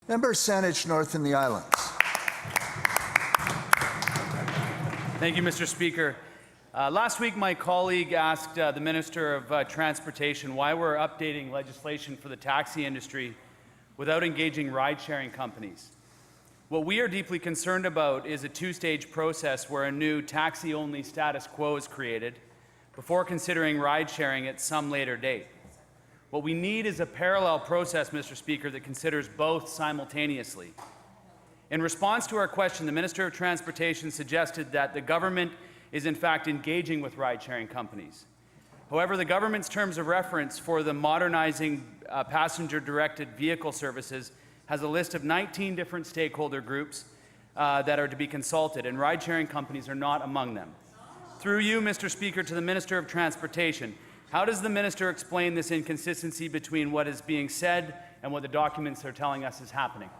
Member Saanich North and the Islands. Thank you, Mr. Speaker. Last week, my colleague asked the Minister of Transportation why we're updating legislation for the taxi industry without engaging ride-sharing companies. What we are deeply concerned about is a two-stage process where a new taxi-only status quo is created before considering ride-sharing at some later date. What we need is a parallel process, Mr. Speaker, that considers both simultaneously. In response to our question, the Minister of Transportation suggested that the government is in fact engaging with ride-sharing companies. However, the government's terms of reference for the modernizing passenger-directed vehicle services has a list of 19 different stakeholder groups that are to be consulted, and ride-sharing companies are not among them. Through you, Mr. Speaker, to the Minister of Transportation, how does the Minister explain this inconsistency between what is being said and what the documents are telling us is happening?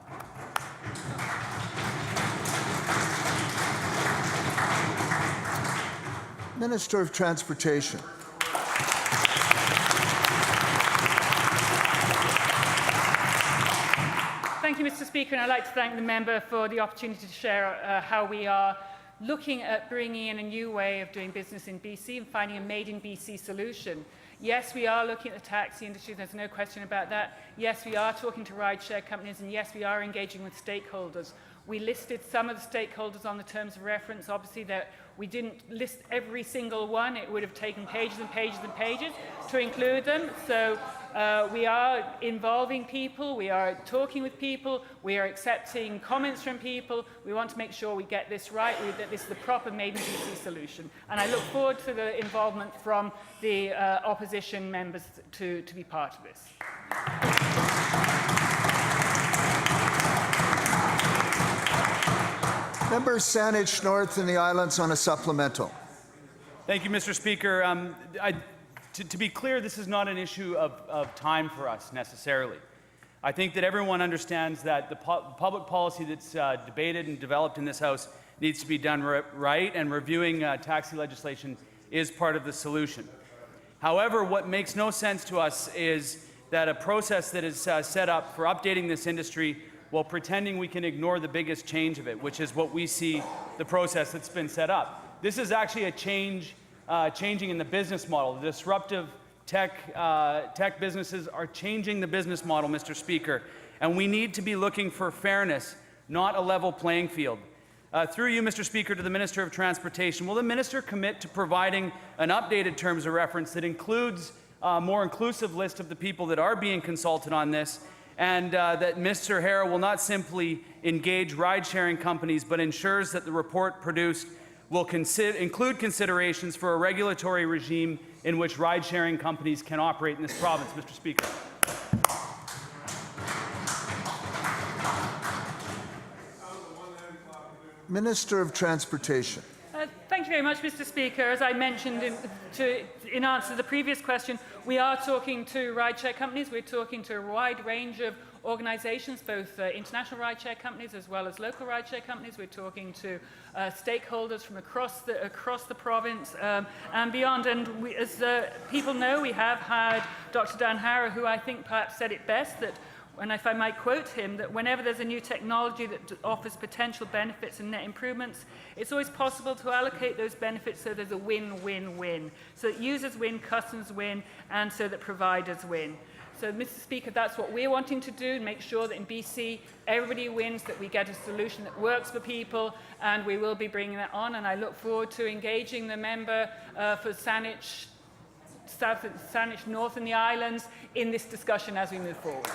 Minister of Transportation. Thank you, Mr. Speaker, and I'd like to thank the member for the opportunity to share how we are looking at bringing in a new way of doing business in BC and finding a made-in-BC solution. Yes, we are looking at the taxi industry, there's no question about that. Yes, we are talking to ride-share companies, and yes, we are engaging with stakeholders. We listed some of the stakeholders on the terms of reference. Obviously, that we didn't list every single one. It would have taken pages and pages and pages to include them. So we are involving people, we are talking with people, we are accepting comments from people. We want to make sure we get this right, that this is the proper made-in-BC solution. And I look forward to the involvement from the opposition members to be part of this. Member Saanich North and the Islands on a supplemental. Thank you, Mr. Speaker. To be clear, this is not an issue of time for us necessarily. I think that everyone understands that the public policy that's debated and developed in this House needs to be done right, and reviewing taxi legislation is part of the solution. However, what makes no sense to us is that a process that is set up for updating this industry while pretending we can ignore the biggest change of it, which is what we see the process that's been set up. This is actually a changing in the business model. The disruptive tech businesses are changing the business model, Mr. Speaker, and we need to be looking for fairness, not a level playing field. Through you, Mr. Speaker, to the Minister of Transportation, will the Minister commit to providing an updated terms of reference that includes a more inclusive list of the people that are being consulted on this, and that Mr. Hara will not simply engage ride-sharing companies, but ensures that the report produced will include considerations for a regulatory regime in which ride-sharing companies can operate in this province, Mr. Speaker? Minister of Transportation. Thank you very much, Mr. Speaker. As I mentioned in answer to the previous question, we are talking to ride-share companies. We're talking to a wide range of organisations, both international ride-share companies as well as local ride-share companies. We're talking to stakeholders from across the province and beyond. And we, as people know, we have had Dr. Dan Hara, who I think perhaps said it best, that, and if I might quote him, that whenever there's a new technology that offers potential benefits and net improvements, it's always possible to allocate those benefits so there's a win-win-win. So that users win, customers win, and so that providers win. So, Mr. Speaker, that's what we're wanting to do, make sure that in BC everybody wins, that we get a solution that works for people, and we will be bringing that on. And I look forward to engaging the member for Saanich North and the Islands in this discussion as we move forward.